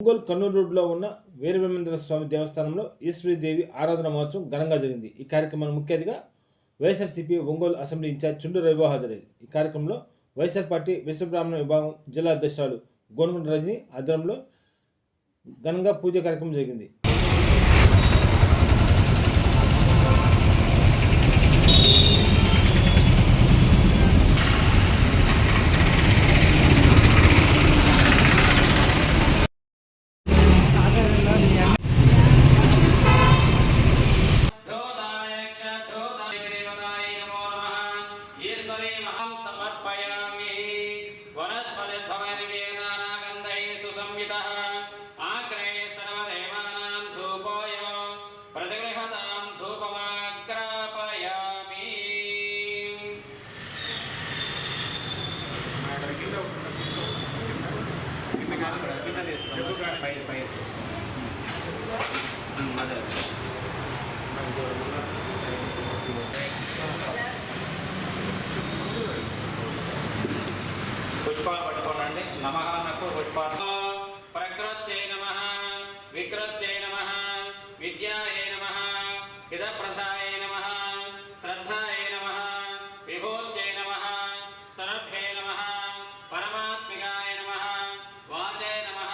ఒంగోలు కన్నూరు రోడ్లో ఉన్న వీరబ్రహ్మేంద్ర స్వామి దేవస్థానంలో ఈశ్వరీదేవి ఆరాధన మహోత్సవం ఘనంగా జరిగింది. ఈ కార్యక్రమానికి ముఖ్య అతిథిగా వైఎస్ఆర్సీపీ ఒంగోలు అసెంబ్లీ ఇన్ఛార్జ్ చుండూరు రవిబాబు హాజరయ్యారు. ఈ కార్యక్రమంలో వైఎస్ఆర్ పార్టీ విశ్వబ్రాహ్మణ విభాగం జిల్లా అధ్యక్షురాలు గోనుగుంట రజని ఆధ్వర్యంలో ఘనంగా పూజ కార్యక్రమం జరిగింది. పుష్పాలు పట్టుకోనండి. నమః నకు పుష్పాలు. ప్రకృత్యై నమః, వికృత్యై నమః, విద్యాయై నమః, హితప్రదాయై నమః, శ్రద్ధాయై నమః, విభూత్యై నమః, సరభ్యై నమః, పరమాత్మికాయ నమః, వాచై నమః,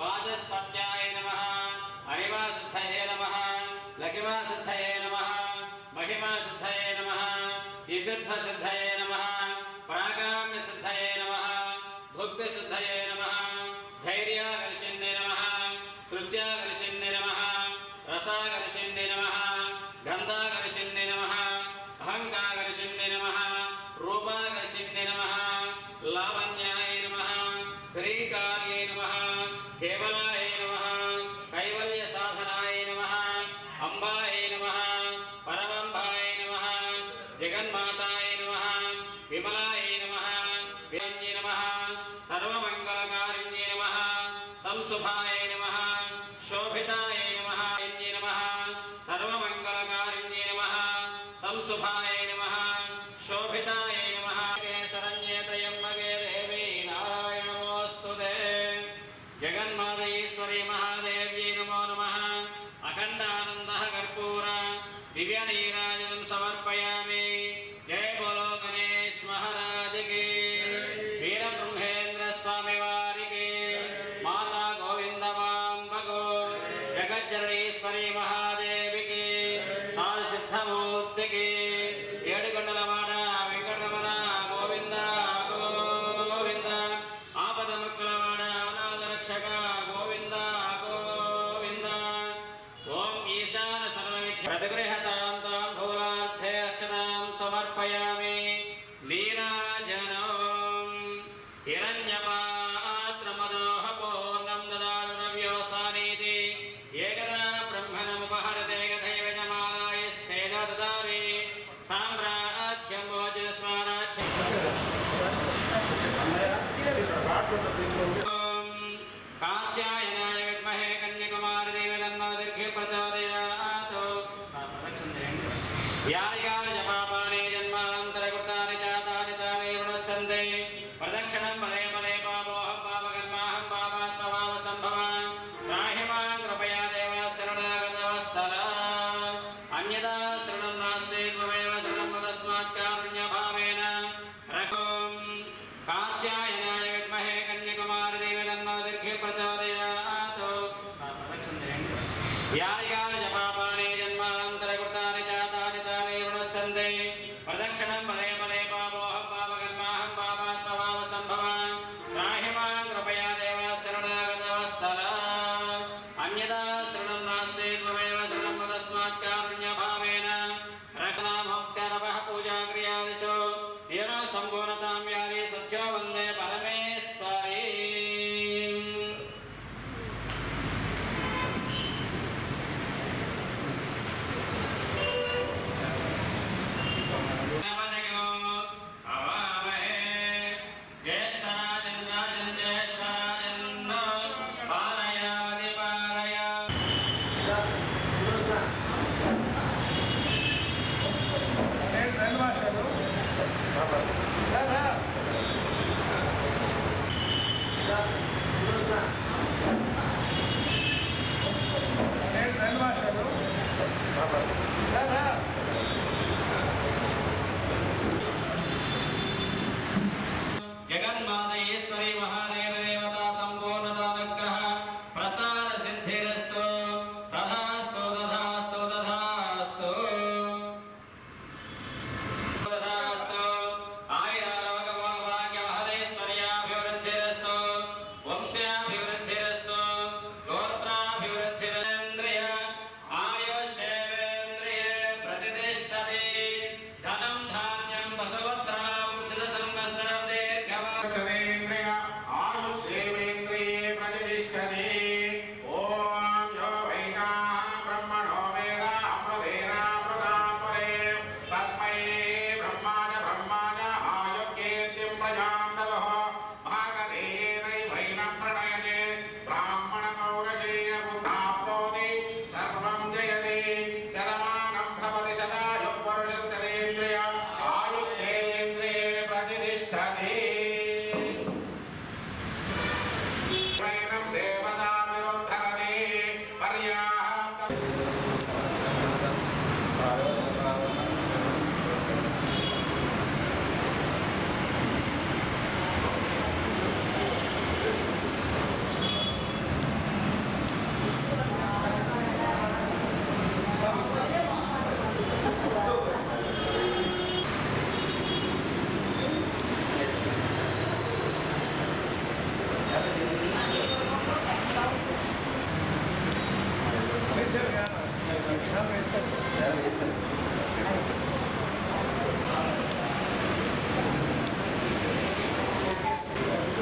వాచస్పత్యాయ నమః, హరివాసిద్ధయే నమః, లఘివాసిద్ధయే నమః, మహిమాసిద్ధయే నమః, ఈసిద్ధసిద్ధయే నమః, ప్రాగామ్య సిద్ధయే నమః, భుక్తి సిద్ధయే నమః, ధైర్యాకర్షణ్యే నమః, సృజ్యాకర్షణ్యే నమః, రసాకర్షణ్యే నమః, గంధాకర్షణ్యే నమః, అహంకాకర్షణ్యే నమః, రూపాకర్షణ్యే నమః, లావణ్యాయ నమః, శ్రీకార్యే నమః, కేవలాయ నమః, కైవల్య సాధనాయ నమః, అంబాయ నమః, పరమంబాయ నమః, జగన్మాతాయ నమః, విమలాయ నమః, విజయ నమః, సర్వమంగళకారిణ్యే నమః, సంశుభాయ నమః, శోభితాయ నమః, నమః, సర్వమంగళకారిణ్యే నమః, సంశుభాయ నమః, శోభితాయ నమః, శరణ్యే త్రయంబకే దేవీ నారాయణమోస్తుతే. జగన్మాత ఈశ్వరీ మహాదేవ్యై నమో నమః. అఖండానందః కర్పూర దివ్య నీరాజనం సమర్పయామి. జయ బోలో గణేష్ మహారాజ్ కి, వీరబ్రహ్మేంద్ర స్వామి వారికి, మాతా గోవిందమాంబకు, జగజ్జననీశ్వరీ మహాదేవికి, సాధు సిద్ధమూర్తికి, ఏడుగొండలవాడ వెంకటరమణ గోవింద గోవింద, ఆపద ముక్కులవాడ అనాథ రక్షక గోవింద గోవింద. ఓం ఈశాన సర్వవిఘ్న ప్రతిగృహతాం తాంబూలార్థే అర్చనాం సమర్పయామి. నీరాజనం హిరణ్యపాత్రమదోహ పూర్ణం దదాతు నవ్యోసానీతి, ఏకదా బ్రహ్మణముపహరతే గధైవజమానాయ స్థేద దదారి, సామ్రాజ్యం భోజస్వరాజ్యం. కాత్యాయనాయ విద్మహే కన్యకుమారదేవి తన్నో దుర్గే ప్రచోదయాత్. యాయాయ పాపాని జన్మాంతరకృతాని జాతాని తాని రుణస్సంతే, ప్రదక్షిణం పదే పదే పాపోహం పాపకర్మాహం పాపాత్మభావ సంభవాన్, త్రాహి మాం కృపయా దేవ శరణాగతవత్సల. అన్యదా శరణం నాస్తి త్వమేవ శరణం తస్మాత్ కారుణ్యభావేన రఘోం. కాత్యాయనాయ విద్మహే కన్యకుమారదేవి తన్నో దుర్గే ప్రచోదయాత్. వైనం దేవ